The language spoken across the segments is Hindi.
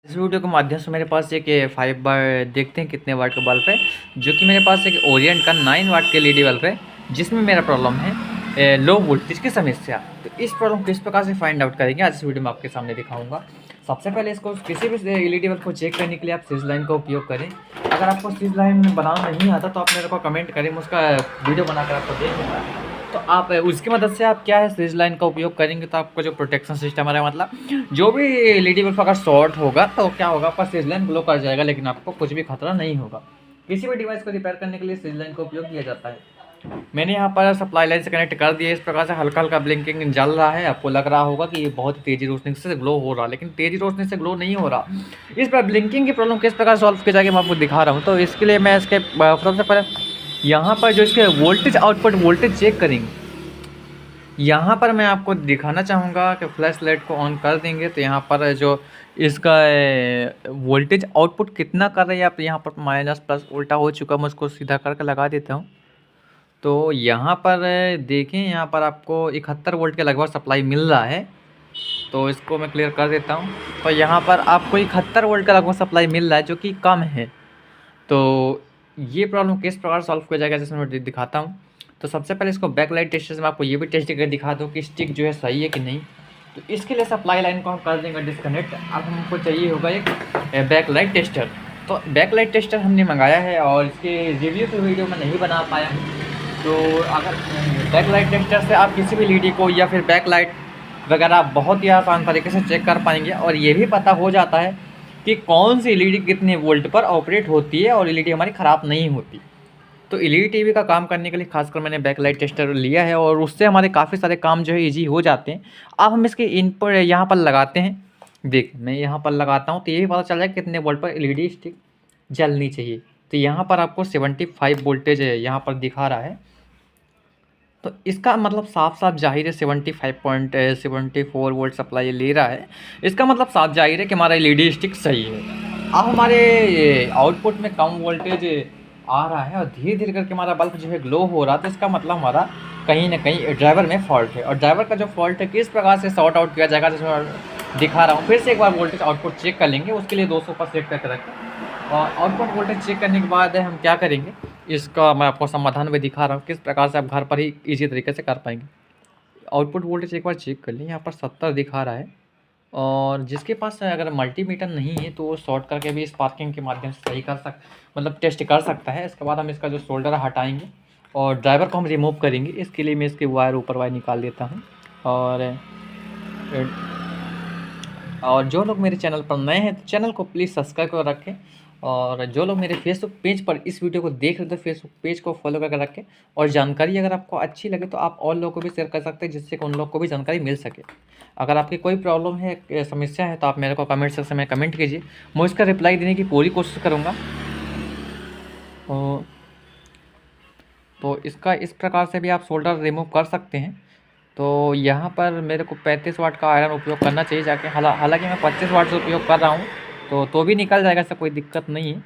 इस वीडियो के माध्यम से मेरे पास एक 5 बार देखते हैं कितने वाट का बल्ब है, जो कि मेरे पास एक ओरिएंट का 9 वाट के एलईडी बल्ब है, जिसमें मेरा प्रॉब्लम है लो वोल्टेज की समस्या। तो इस प्रॉब्लम किस प्रकार से फाइंड आउट करेंगे आज इस वीडियो में आपके सामने दिखाऊंगा। सबसे पहले इसको किसी भी एलईडी बल्ब को चेक करने के लिए आप सीरीज लाइन का उपयोग करें। अगर आपको सीरीज लाइन बनाना नहीं आता तो आप मेरे को कमेंट करें, मैं उसका वीडियो बनाकर आपको दे दूँगा। तो आप उसकी मदद से आप क्या है सीरीज लाइन का उपयोग करेंगे तो आपका जो प्रोटेक्शन सिस्टम है, मतलब जो भी एलईडी बल्ब अगर शॉर्ट होगा तो क्या होगा, आपका सीरीज लाइन ग्लो कर जाएगा, लेकिन आपको कुछ भी खतरा नहीं होगा। किसी भी डिवाइस को रिपेयर करने के लिए सीरीज लाइन का उपयोग किया जाता है। मैंने यहाँ पर सप्लाई लाइन से कनेक्ट कर दिया। इस प्रकार से हल्का हल्का ब्लिंकिंग जल रहा है। आपको लग रहा होगा कि ये बहुत तेज़ी रोशनी से ग्लो हो रहा है, लेकिन तेज़ी रोशनी से ग्लो नहीं हो रहा। इस पर ब्लिंकिंग की प्रॉब्लम किस प्रकार सॉल्व की जाएगी मैं आपको दिखा रहा हूँ। तो इसके लिए मैं इसके सबसे पहले यहाँ पर जो इसके वोल्टेज आउटपुट वोल्टेज चेक करेंगे। यहाँ पर मैं आपको दिखाना चाहूँगा कि फ्लैश लाइट को ऑन कर देंगे तो यहाँ पर जो इसका वोल्टेज आउटपुट कितना कर रही है, आप यहाँ पर माइनस प्लस उल्टा हो चुका, मैं उसको सीधा करके लगा देता हूँ। तो यहाँ पर देखें, यहाँ पर आपको 71 वोल्ट के लगभग सप्लाई मिल रहा है। तो इसको मैं क्लियर कर देता हूँ। तो यहाँ पर आपको 71 वोल्ट का लगभग सप्लाई मिल रहा है, जो कि कम है। तो ये प्रॉब्लम किस प्रकार सॉल्व किया जाएगा जैसे मैं दिखाता हूँ। तो सबसे पहले इसको बैकलाइट टेस्टर से मैं आपको ये भी टेस्ट करके दिखा दूँ कि स्टिक जो है सही है कि नहीं। तो इसके लिए सप्लाई लाइन को हम कर देंगे डिस्कनेक्ट। अब हमको चाहिए होगा एक बैकलाइट टेस्टर। तो बैकलाइट टेस्टर हमने मंगाया है और इसके रिव्यू की वीडियो में नहीं बना पाया। तो अगर बैकलाइट टेस्टर से आप किसी भी एलईडी को या फिर बैकलाइट वगैरह बहुत ही आसान तरीके से चेक कर पाएंगे, और ये भी पता हो जाता है कि कौन सी एलईडी कितने वोल्ट पर ऑपरेट होती है और एलईडी हमारी ख़राब नहीं होती। तो एलईडी टीवी का काम करने के लिए खासकर मैंने बैकलाइट टेस्टर लिया है, और उससे हमारे काफ़ी सारे काम जो है ईजी हो जाते हैं। अब हम इसके इनपुट यहाँ पर लगाते हैं। देख, मैं यहाँ पर लगाता हूँ तो यही पता चल जाएगा कितने वोल्ट पर एलईडी स्टिक जलनी चाहिए। तो यहाँ पर आपको 75 वोल्टेज यहाँ पर दिखा रहा है। तो इसका मतलब साफ साफ जाहिर है 75.74 वोल्ट सप्लाई ले रहा है। इसका मतलब साफ जाहिर है कि हमारा एलईडी स्टिक सही है। अब हमारे आउटपुट में कम वोल्टेज आ रहा है और धीरे धीरे करके हमारा बल्ब जो है ग्लो हो रहा है। तो इसका मतलब हमारा कहीं ना कहीं ड्राइवर में फॉल्ट है, और ड्राइवर का जो फॉल्ट है किस प्रकार से सॉर्ट आउट किया जाएगा जिसमें मैं दिखा रहा हूँ। फिर से एक बार वोल्टेज आउटपुट चेक कर लेंगे। उसके लिए 200 पर सेट करके रखें, और आउटपुट वोल्टेज चेक करने के बाद हम क्या करेंगे, इसका मैं आपको समाधान भी दिखा रहा हूँ किस प्रकार से आप घर पर ही इजी तरीके से कर पाएंगे। आउटपुट वोल्टेज एक बार चेक कर लें। यहाँ पर 70 दिखा रहा है, और जिसके पास अगर मल्टीमीटर नहीं है तो वो शॉर्ट करके भी स्पार्किंग के माध्यम से सही कर मतलब टेस्ट कर सकता है। इसके बाद हम इसका जो शोल्डर हटाएंगे और ड्राइवर को हम रिमूव करेंगे। इसके लिए मैं इसके वायर ऊपर वायर निकाल देता हूँ। और जो लोग मेरे चैनल पर नए हैं तो चैनल को प्लीज़ सब्सक्राइब कर रखें, और जो लोग मेरे फेसबुक पेज पर इस वीडियो को देख रहे हो तो फेसबुक पेज को फॉलो करके रखें। और जानकारी अगर आपको अच्छी लगे तो आप और लोगों को भी शेयर कर सकते हैं, जिससे कि उन लोगों को भी जानकारी मिल सके। अगर आपकी कोई प्रॉब्लम है, समस्या है, तो आप मेरे को कमेंट सेक्शन में कमेंट कीजिए, मैं इसका रिप्लाई देने की पूरी कोशिश करूँगा। तो इसका इस प्रकार से भी आप शोल्डर रिमूव कर सकते हैं। तो यहाँ पर मेरे को 35 वाट का आयरन उपयोग करना चाहिए जाके। हालांकि मैं 25 वाट से उपयोग कर रहा हूँ, तो भी निकल जाएगा, ऐसा कोई दिक्कत नहीं है।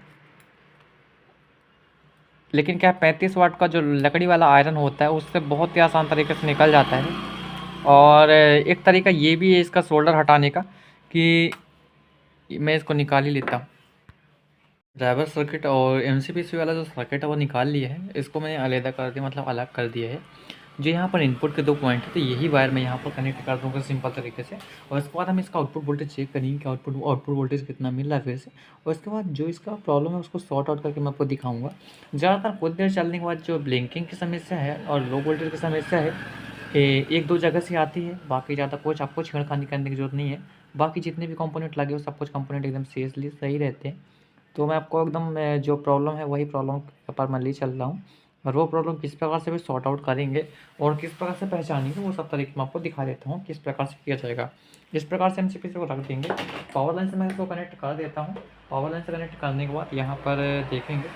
लेकिन क्या 35 वाट का जो लकड़ी वाला आयरन होता है उससे बहुत ही आसान तरीके से निकल जाता है। और एक तरीका ये भी है इसका शोल्डर हटाने का कि मैं इसको निकाल ही लेता हूँ। ड्राइवर सर्किट और एमसीपीसी वाला जो सर्किट है वो निकाल लिया है। इसको मैंने अलग कर दिया, मतलब अलग कर दिया है। जो यहाँ पर इनपुट के 2 पॉइंट है, तो यही वायर मैं यहाँ पर कनेक्ट कर दूँगा सिंपल तरीके से। और उसके बाद हम इसका आउटपुट वोल्टेज चेक करेंगे कि आउटपुट वोल्टेज कितना मिल रहा है फिर से। और उसके बाद जो इसका प्रॉब्लम है उसको सॉर्ट आउट करके मैं आपको दिखाऊंगा। ज़्यादातर कुछ देर चलने के बाद जो ब्लिंकिंग की समस्या है और लो वोल्टेज की समस्या है, 1-2 जगह से आती है। बाकी ज़्यादा कुछ आपको छेड़खानी करने की जरूरत नहीं है। बाकी जितने भी कंपोनेंट लगे हो सब कुछ कंपोनेंट एकदम सीरियसली सही रहते हैं। तो मैं आपको एकदम जो प्रॉब्लम है वही प्रॉब्लम पर मैं ले चल रहा हूँ, और वो प्रॉब्लम किस प्रकार से भी सॉर्ट आउट करेंगे और किस प्रकार से पहचानेंगे वो सब तरीके मैं आपको दिखा देता हूँ किस प्रकार से किया जाएगा। इस प्रकार से एमसीपीसी को रख देंगे। पावर लाइन से मैं इसको कनेक्ट कर देता हूँ। पावर लाइन से कनेक्ट करने के बाद यहाँ पर देखेंगे,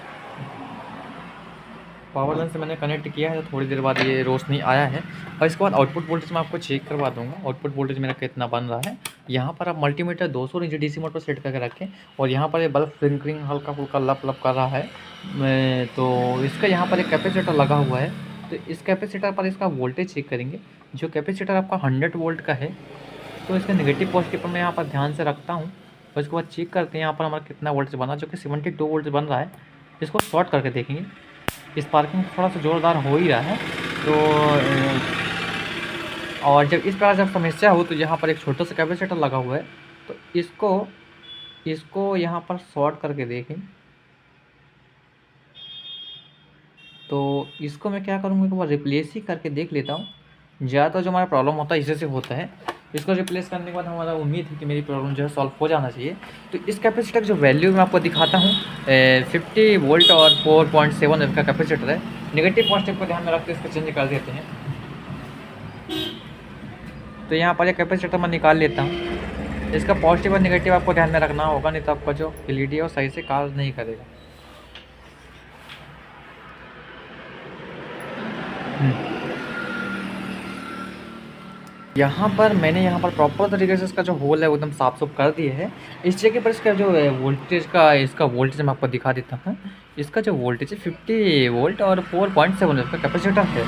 पावर लाइन से मैंने कनेक्ट किया है तो थोड़ी देर बाद ये रोशनी आया है। और इसके बाद आउटपुट वोल्टेज मैं आपको चेक करवा दूंगा, आउटपुट वोल्टेज मेरा कितना बन रहा है। यहाँ पर आप मल्टीमीटर 200 नीचे डीसी मोड पर सेट करके रखें, और यहाँ पर ये बल्ब फ्लिंकरिंग हल्का फुल्का लप लप कर रहा है। तो इसका यहाँ पर एक कैपेसिटर लगा हुआ है, तो इस कैपेसिटर पर इसका वोल्टेज चेक करेंगे। जो कैपेसिटर आपका 100 वोल्ट का है, तो इसका नेगेटिव पॉजिटिव पर मैं यहाँ पर ध्यान से रखता हूँ। और उसके बाद चेक करते हैं यहाँ पर हमारा कितना वोल्टेज बना, जो कि 72 वोल्ट बन रहा है। इसको शॉर्ट करके देखेंगे। स्पार्किंग थोड़ा सा ज़ोरदार हो ही रहा है। तो और जब इस प्रकार जब समस्या हो तो यहाँ पर एक छोटा सा कैपेसिटर लगा हुआ है, तो इसको इसको यहाँ पर शॉर्ट करके देखें। तो इसको मैं क्या करूँगा, एक बार रिप्लेस ही करके देख लेता हूँ। ज़्यादातर जो हमारा प्रॉब्लम होता है इसी से होता है। इसको रिप्लेस करने के बाद हमारा उम्मीद है कि मेरी प्रॉब्लम जो है सॉल्व हो जाना चाहिए। तो इस कैपेसिटर जो वैल्यू मैं आपको दिखाता हूँ, 50 वोल्ट और 4.7 एम का कैपेसिटर है। नेगेटिव पॉजिटिव को ध्यान में रखते इसको चेंज कर देते हैं। तो यहाँ पर एक कैपेसिटर मैं निकाल लेता हूँ। इसका पॉजिटिव और नेगेटिव आपको ध्यान में रखना होगा, नहीं तो आपका जो LED है वो सही से कार्य नहीं करेगा। यहाँ पर मैंने प्रॉपर तरीके से इसका जो होल है वो एकदम साफ सुफ कर दिया है। इस जगह पर इसका जो वोल्टेज का इसका वोल्टेज मैं आपको दिखा देता हूँ। इसका जो वोल्टेज है 50 वोल्ट और 4.7 इसका कैपेसिटर है।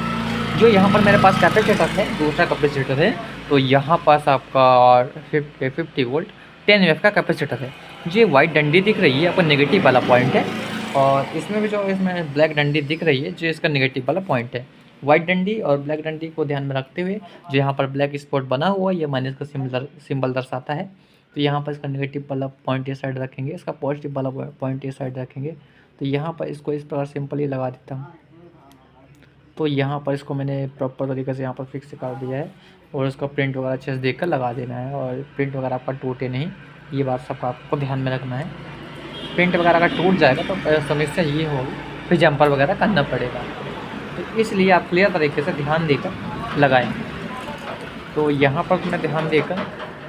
जो यहाँ पर मेरे पास कैपेसिटर है, दूसरा कैपेसिटर है, तो यहाँ पास आपका 50 वोल्ट 10 एफ का कैपेसिटर है। जो ये वाइट डंडी दिख रही है आपको नेगेटिव वाला पॉइंट है, और इसमें भी जो इसमें ब्लैक डंडी दिख रही है जो इसका नेगेटिव वाला पॉइंट है। वाइट डंडी और ब्लैक डंडी को ध्यान में रखते हुए जो यहाँ पर ब्लैक स्पॉट बना हुआ है, ये माइनस का सिंबल दर्शाता है। तो यहाँ पर इसका नेगेटिव वाला पॉइंट ये साइड रखेंगे, इसका पॉजिटिव वाला पॉइंट ये साइड रखेंगे। तो यहाँ पर इसको इस प्रकार सिंपली लगा देता हूँ। तो यहाँ पर इसको मैंने प्रॉपर तरीके से यहाँ पर फिक्स कर दिया है, और उसका प्रिंट वगैरह अच्छे से देख कर लगा देना है, और प्रिंट वगैरह आपका टूटे नहीं, ये बात सबका आपको ध्यान में रखना है। प्रिंट वगैरह अगर टूट जाएगा तो समस्या ये होगी, फिर जंपर वगैरह करना पड़ेगा। तो इसलिए आप क्लियर तरीके से ध्यान देकर लगाएं। तो यहाँ पर मैं ध्यान देकर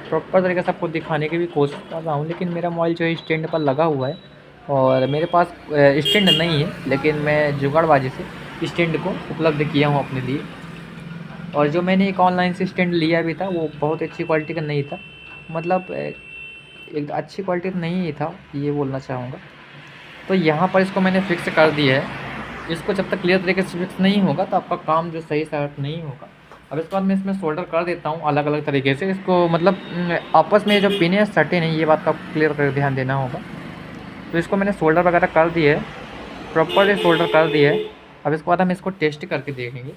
प्रॉपर तरीके से आपको दिखाने की भी कोशिश कर रहा हूँ, लेकिन मेरा मोबाइल जो है स्टैंड पर लगा हुआ है और मेरे पास स्टैंड नहीं है, लेकिन मैं जुगाड़बाजी से स्टैंड को उपलब्ध किया हूँ अपने लिए। और जो मैंने एक ऑनलाइन से स्टैंड लिया भी था वो बहुत अच्छी क्वालिटी का नहीं था, मतलब एक अच्छी क्वालिटी का नहीं था, ये बोलना चाहूँगा। तो यहाँ पर इसको मैंने फिक्स कर दिया है। इसको जब तक क्लियर तरीके से फिक्स नहीं होगा तो आपका काम जो सही से नहीं होगा। अब इसके बाद मैं इसमें सोल्डर कर देता हूँ अलग अलग तरीके से। इसको मतलब आपस में जो पिन है सटे नहीं, ये बात का क्लियर कर ध्यान देना होगा। तो इसको मैंने सोल्डर वगैरह कर दिया है, प्रॉपरली सोल्डर कर दिया है। अब इसके बाद हम इसको टेस्ट करके देखेंगे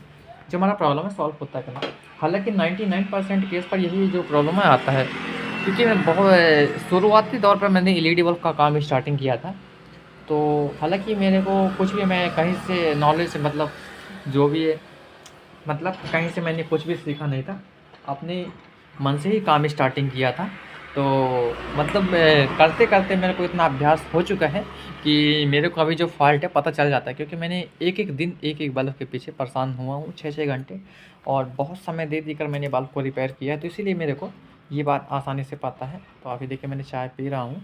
जो हमारा प्रॉब्लम है सॉल्व होता है कि नहीं। हालाँकि 99% केस पर यही जो प्रॉब्लम आता है, क्योंकि मैं बहुत शुरुआती दौर पर मैंने LED बल्ब का काम स्टार्टिंग किया था। तो हालांकि मेरे को कुछ भी मैं कहीं से नॉलेज मतलब जो भी है, मतलब कहीं से मैंने कुछ भी सीखा नहीं था, अपने मन से ही काम स्टार्टिंग किया था। तो मतलब करते करते मेरे को इतना अभ्यास हो चुका है कि मेरे को अभी जो फॉल्ट है पता चल जाता है, क्योंकि मैंने एक एक दिन एक एक बल्ब के पीछे परेशान हुआ हूँ 6-6 घंटे, और बहुत समय दे देकर मैंने बल्ब को रिपेयर किया है। तो इसीलिए मेरे को ये बात आसानी से पता है। तो अभी देखिए मैंने चाय पी रहा हूँ,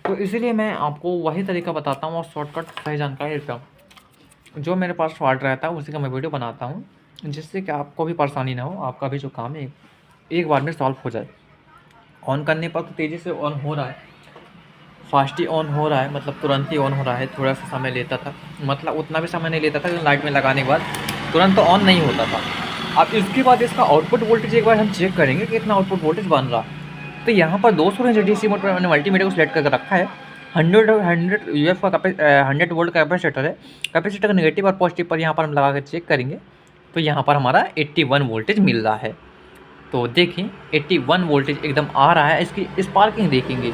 तो इसीलिए मैं आपको वही तरीका बताता हूँ और शॉर्टकट सही जानकारी देता हूँ। जो मेरे पास फॉल्ट रहता है उसी का मैं वीडियो बनाता हूँ, जिससे कि आपको भी परेशानी ना हो, आपका भी जो काम है एक बार में सॉल्व हो जाए। ऑन करने पर तो तेज़ी से ऑन हो रहा है, फास्ट ही ऑन हो रहा है, मतलब तुरंत ही ऑन हो रहा है। थोड़ा सा समय लेता था, मतलब उतना भी समय नहीं लेता था, लाइट में लगाने के बाद तुरंत तो ऑन नहीं होता था। अब इसके बाद इसका आउटपुट वोल्टेज एक बार हम चेक करेंगे कि कितना आउटपुट वोल्टेज बन रहा है। तो यहाँ पर 200 रेंज DC मोड पर मैंने मल्टीमीटर को सिलेक्ट करके रखा है। 100 UF का 100 वोल्ट का कैपेसिटर है। कैपेसिटर का नेगेटिव और पॉजिटिव पर यहाँ पर हम लगा कर चेक करेंगे, तो यहाँ पर हमारा 81 वोल्टेज मिल रहा है। तो देखें 81 वोल्टेज एकदम आ रहा है। इसकी स्पार्किंग देखेंगे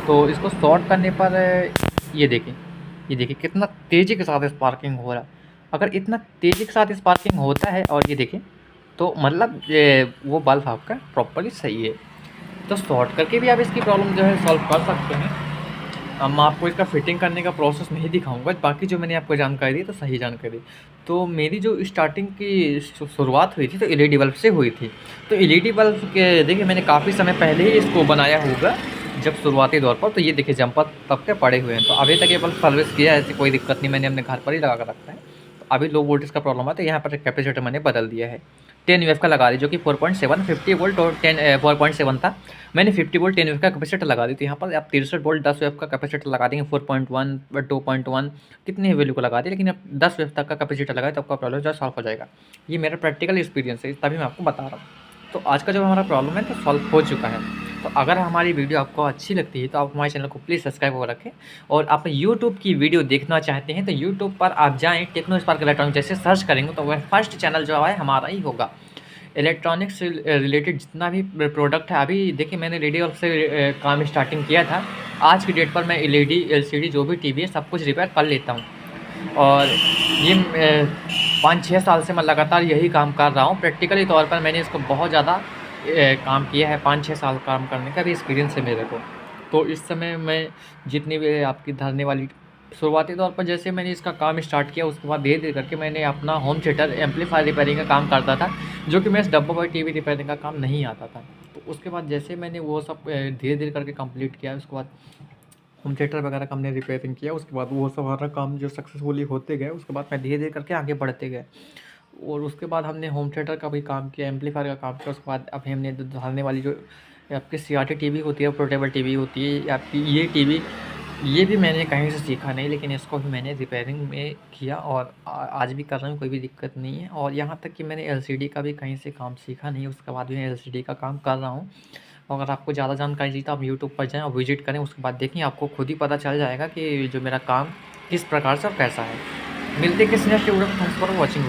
तो इसको शॉर्ट करने पर ये देखें कितना तेज़ी के साथ स्पार्किंग हो रहा है। अगर इतना तेज़ी के साथ स्पार्किंग होता है और ये देखें, तो मतलब वो बल्ब आपका प्रॉपर्ली सही है। तो शॉर्ट करके भी आप इसकी प्रॉब्लम जो है सॉल्व कर सकते हैं। अब मैं आपको इसका फिटिंग करने का प्रोसेस नहीं दिखाऊंगा, बाकी जो मैंने आपको जानकारी दी तो सही जानकारी। तो मेरी जो स्टार्टिंग की शुरुआत हुई थी तो LED बल्ब से हुई थी। तो LED बल्ब के देखिए मैंने काफ़ी समय पहले ही इसको बनाया होगा जब शुरुआती दौर पर। तो ये देखिए जंपर तब के पड़े हुए हैं। तो अभी तक ये बल्ब सर्विस किया है, ऐसी कोई दिक्कत नहीं, मैंने अपने घर पर ही लगा कर रखा है। तो अभी लो वोल्टेज का प्रॉब्लम है, तो यहाँ पर कैपेसिटर मैंने बदल दिया है। 10 यूएफ का लगा दी, जो कि 4.7 50 वोल्ट और 4.7 था। मैंने 50 वोल्ट 10 यूएफ का कैपेसिटर लगा दी। तो यहाँ पर आप 63 वोल्ट 10 यूएफ का कैपेसिटर लगा देंगे, 4.1 2.1 कितनी ही वैल्यू को लगा दी, लेकिन अब 10 यूएफ तक का कैपेसिटर लगाए तो आपका प्रॉब्लम जो सॉल्व हो जाएगा। ये मेरा प्रैक्टिकल एक्सपीरियंस है, तभी मैं आपको बता रहा हूँ। तो आज का जो हमारा प्रॉब्लम है तो सॉल्व हो चुका है। तो अगर हमारी वीडियो आपको अच्छी लगती है तो आप हमारे चैनल को प्लीज़ सब्सक्राइब कर रखें, और आप यूट्यूब की वीडियो देखना चाहते हैं तो यूट्यूब पर आप जाएँ, टेक्नो स्पार्क इलेक्ट्रॉनिक जैसे सर्च करेंगे तो वह फर्स्ट चैनल जो है हमारा ही होगा। इलेक्ट्रॉनिक्स से रिलेटेड जितना भी प्रोडक्ट है, अभी देखिए मैंने रेडी वर्क से काम स्टार्टिंग किया था। आज की डेट पर मैं एलईडी एलसीडी जो भी टीवी है सब कुछ रिपेयर कर लेता हूँ, और ये 5-6 साल से मैं लगातार यही काम कर रहा हूँ। प्रैक्टिकली तौर पर मैंने इसको बहुत ज़्यादा काम किया है, 5-6 साल काम करने का भी एक्सपीरियंस है मेरे को। तो इस समय मैं जितनी भी आपकी धरने वाली शुरुआती तौर पर जैसे मैंने इसका काम स्टार्ट किया, उसके बाद धीरे-धीरे करके मैंने अपना होम थिएटर एम्पलीफायर रिपेयरिंग का काम करता था, जो कि मैं इस डब्बा वाली टीवी रिपेयरिंग का काम नहीं आता था। तो उसके बाद जैसे मैंने वो सब धीरे-धीरे करके कंप्लीट किया, उसके बाद होम थिएटर वगैरह का हमने रिपेयरिंग किया, उसके बाद वो सब हमारा काम जो सक्सेसफुली होते गए, उसके बाद मैं धीरे-धीरे करके आगे बढ़ते गए। और उसके बाद हमने होम थिएटर का भी काम किया, एम्पलीफायर का काम किया। उसके बाद अब हमने धरने वाली जो आपकी सीआरटी टीवी होती है, पोर्टेबल टीवी होती है, आपकी ये टीवी, ये भी मैंने कहीं से सीखा नहीं, लेकिन इसको भी मैंने रिपेयरिंग में किया और आज भी कर रहा हूँ, कोई भी दिक्कत नहीं है। और यहाँ तक कि मैंने एलसीडी का भी कहीं से काम सीखा नहीं, उसके बाद भी मैं एलसीडी का काम कर रहा हूँ। अगर आपको ज़्यादा जानकारी चाहिए तो आप यूट्यूब पर जाएँ और विजिट करें, उसके बाद देखें, आपको खुद ही पता चल जाएगा कि जो मेरा काम किस प्रकार से और कैसा है। मिलते हैं किसी नेक्स्ट वीडियो में। Thanks for watching.